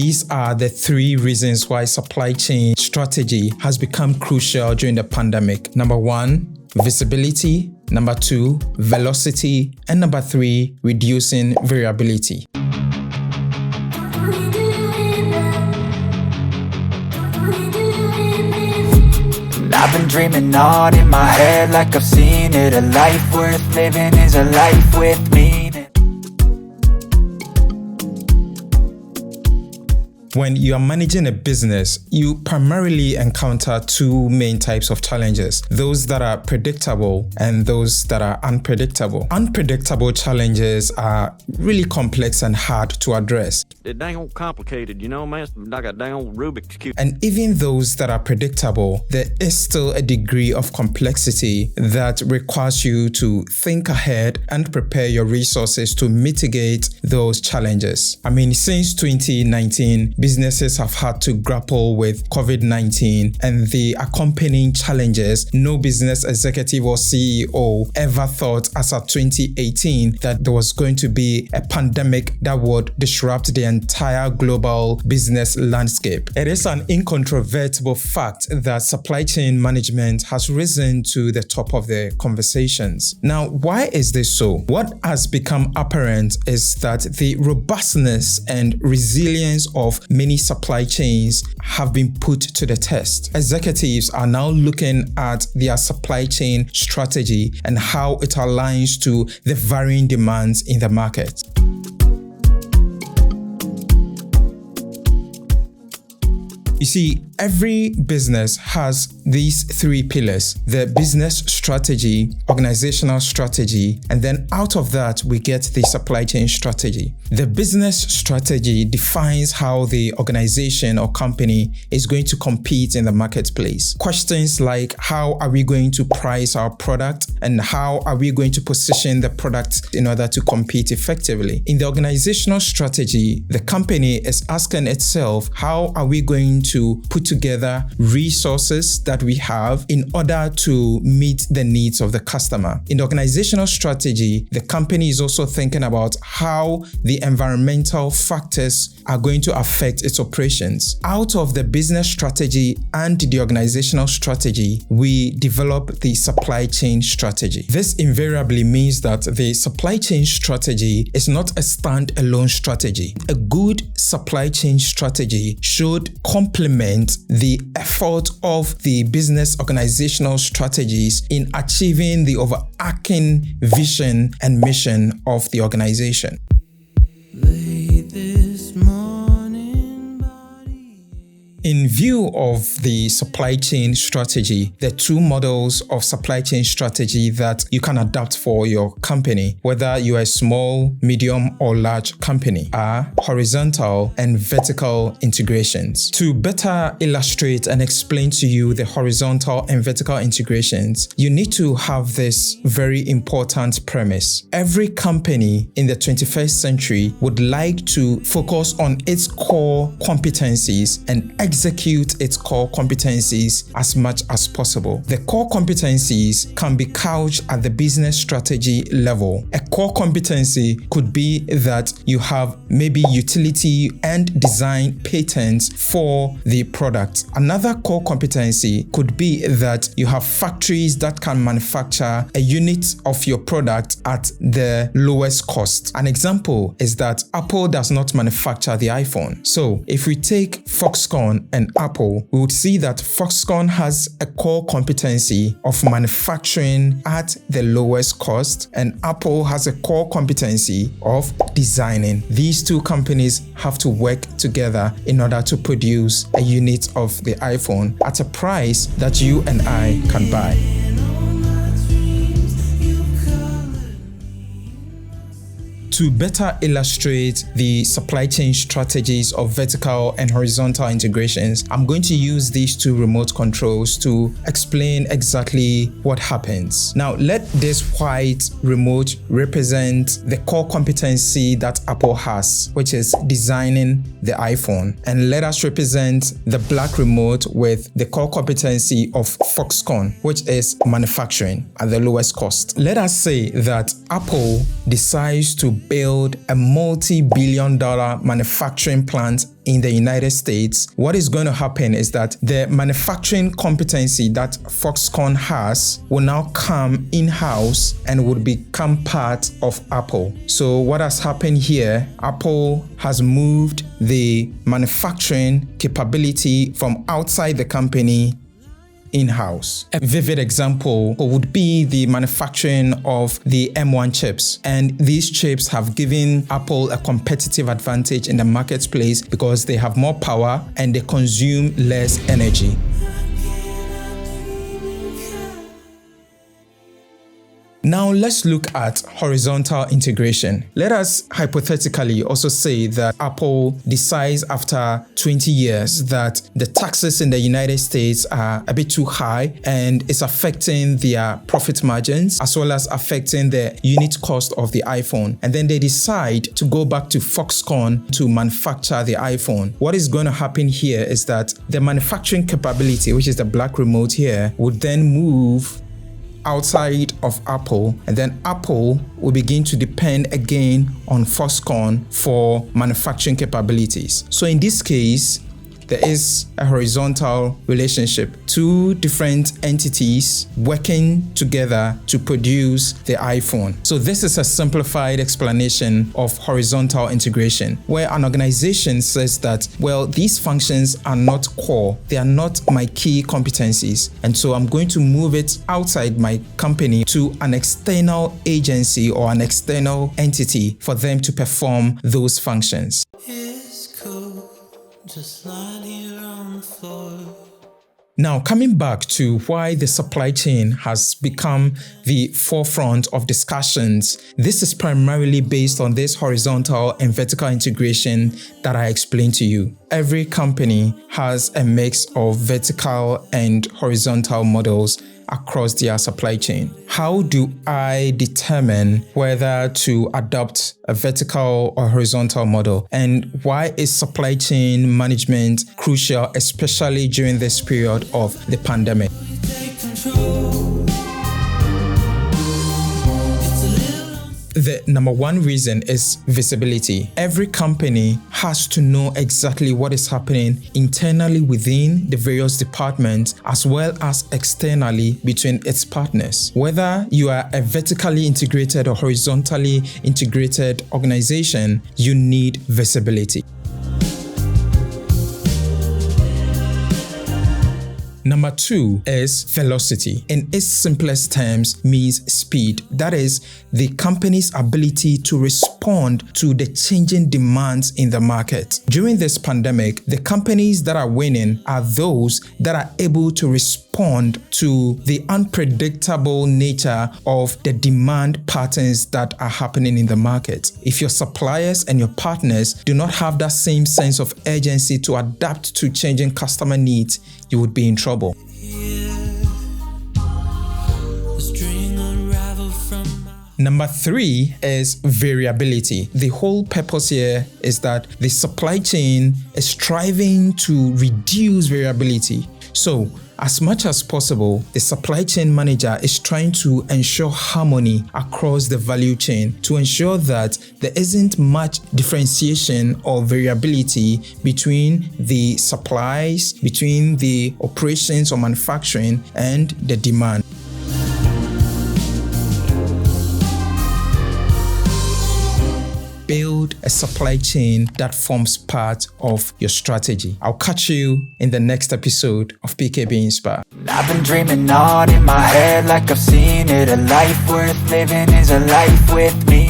these are the 3 reasons why supply chain strategy has become crucial during the pandemic. Number 1, visibility. Number 2, velocity. And number 3, reducing variability. I've been dreaming on in my head like I've seen it. A life worth living is a life with meaning. When you are managing a business, you primarily encounter 2 main types of challenges: those that are predictable and those that are unpredictable. Unpredictable challenges are really complex and hard to address. It's dang complicated, you know, man. It's like a dang old Rubik's Cube. And even those that are predictable, there is still a degree of complexity that requires you to think ahead and prepare your resources to mitigate those challenges. I mean, since 2019, businesses have had to grapple with COVID-19 and the accompanying challenges. No business executive or CEO ever thought as of 2018 that there was going to be a pandemic that would disrupt the entire global business landscape. It is an incontrovertible fact that supply chain management has risen to the top of the conversations. Now, why is this so? What has become apparent is that the robustness and resilience of many supply chains have been put to the test. Executives are now looking at their supply chain strategy and how it aligns to the varying demands in the market. You see, every business has these 3 pillars: the business strategy, organizational strategy, and then out of that, we get the supply chain strategy. The business strategy defines how the organization or company is going to compete in the marketplace. Questions like, how are we going to price our product and how are we going to position the product in order to compete effectively? In the organizational strategy, the company is asking itself, how are we going to put together resources that we have in order to meet the needs of the customer? In the organizational strategy, the company is also thinking about how the environmental factors are going to affect its operations. Out of the business strategy and the organizational strategy, we develop the supply chain strategy. This invariably means that the supply chain strategy is not a standalone strategy. A good supply chain strategy should complement the effort of the business organizational strategies in achieving the overarching vision and mission of the organization. In view of the supply chain strategy, there are 2 models of supply chain strategy that you can adapt for your company, whether you are a small, medium, or large company, are horizontal and vertical integrations. To better illustrate and explain to you the horizontal and vertical integrations, you need to have this very important premise. Every company in the 21st century would like to focus on its core competencies and execute its core competencies as much as possible. The core competencies can be couched at the business strategy level. A core competency could be that you have maybe utility and design patents for the product. Another core competency could be that you have factories that can manufacture a unit of your product at the lowest cost. An example is that Apple does not manufacture the iPhone. So if we take Foxconn and Apple, we would see that Foxconn has a core competency of manufacturing at the lowest cost, and Apple has a core competency of designing. These 2 companies have to work together in order to produce a unit of the iPhone at a price that you and I can buy. To better illustrate the supply chain strategies of vertical and horizontal integrations, I'm going to use these 2 remote controls to explain exactly what happens. Now, let this white remote represent the core competency that Apple has, which is designing the iPhone. And let us represent the black remote with the core competency of Foxconn, which is manufacturing at the lowest cost. Let us say that Apple decides to build a multi-billion-dollar manufacturing plant in the United States, what is going to happen is that the manufacturing competency that Foxconn has will now come in-house and will become part of Apple. So what has happened here, Apple has moved the manufacturing capability from outside the company in-house. A vivid example would be the manufacturing of the M1 chips. And these chips have given Apple a competitive advantage in the marketplace because they have more power and they consume less energy. Now let's look at horizontal integration. Let us hypothetically also say that Apple decides after 20 years that the taxes in the United States are a bit too high and it's affecting their profit margins as well as affecting the unit cost of the iPhone. And then they decide to go back to Foxconn to manufacture the iPhone. What is going to happen here is that the manufacturing capability, which is the black remote here, would then move outside of Apple, and then Apple will begin to depend again on Foxconn for manufacturing capabilities. So in this case, there is a horizontal relationship. Two different entities working together to produce the iPhone. So this is a simplified explanation of horizontal integration, where an organization says that, well, these functions are not core. They are not my key competencies. And so I'm going to move it outside my company to an external agency or an external entity for them to perform those functions. Just lying here on the floor. Now, coming back to why the supply chain has become the forefront of discussions, this is primarily based on this horizontal and vertical integration that I explained to you. Every company has a mix of vertical and horizontal models across their supply chain. How do I determine whether to adopt a vertical or horizontal model? And why is supply chain management crucial, especially during this period of the pandemic? The number one reason is visibility. Every company has to know exactly what is happening internally within the various departments as well as externally between its partners. Whether you are a vertically integrated or horizontally integrated organization, you need visibility. Number two is velocity. In its simplest terms, means speed. That is, the company's ability to respond to the changing demands in the market. During this pandemic, the companies that are winning are those that are able to respond to the unpredictable nature of the demand patterns that are happening in the market. If your suppliers and your partners do not have that same sense of urgency to adapt to changing customer needs, you would be in trouble. Number three is variability. The whole purpose here is that the supply chain is striving to reduce variability. So, as much as possible, the supply chain manager is trying to ensure harmony across the value chain to ensure that there isn't much differentiation or variability between the supplies, between the operations or manufacturing, and the demand. Build a supply chain that forms part of your strategy. I'll catch you in the next episode of PKBinspire. I've been dreaming on in my head like I've seen it. A life worth living is a life with me.